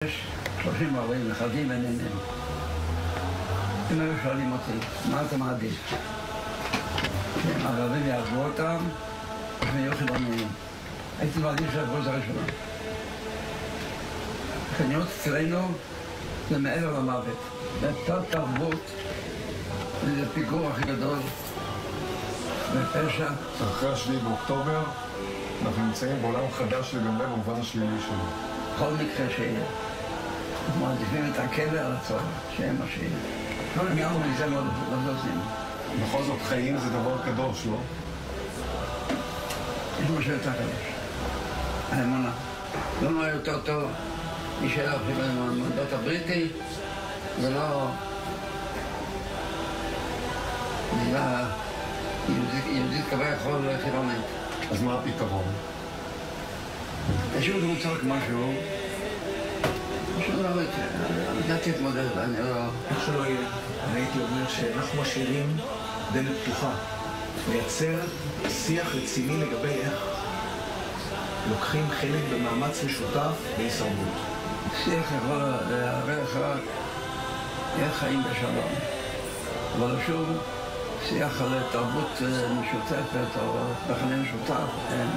יש 30-40 נכדים ונינים. הם היו שואלים אותי, מה אתה מעדיף? שהם ערבים יעזבו אותם, או שהם יהיו חילוניים. הייתי מעדיף שיעזבו את הראשונה. חנויות אצלנו זה מעבר למוות. זה תת-תרבות, זה פיגור הכי גדול, בפשע. אחרי 7 באוקטובר אנחנו נמצאים בעולם חדש לגמרי במובן השלילי שלו. בכל מקרה שיהיה. אנחנו מעדיפים את הכלא על הצורך, שהם משאים. לא נגמרנו מזה מאוד עושים. בכל זאת חיים זה דבר קדוש, לא? יש משהו יותר קדוש. האמונה. לא נראה יותר טוב להישאר אפילו עם המנדט הבריטי, ולא מדינה יהודית כביכול חילונית. אז מה הפתרון? יש לי מוצר משהו, אני תתמודד, אני לא... איך שלא יהיה, אני הייתי אומר שאנחנו משאירים דלת פתוחה, לייצר שיח רציני לגבי איך לוקחים חלק במאמץ משותף בהישרדות. שיח יכול להערך רק איך חיים בשלום, אבל שוב, שיח על תרבות משותפת או מכנה משותף, אין.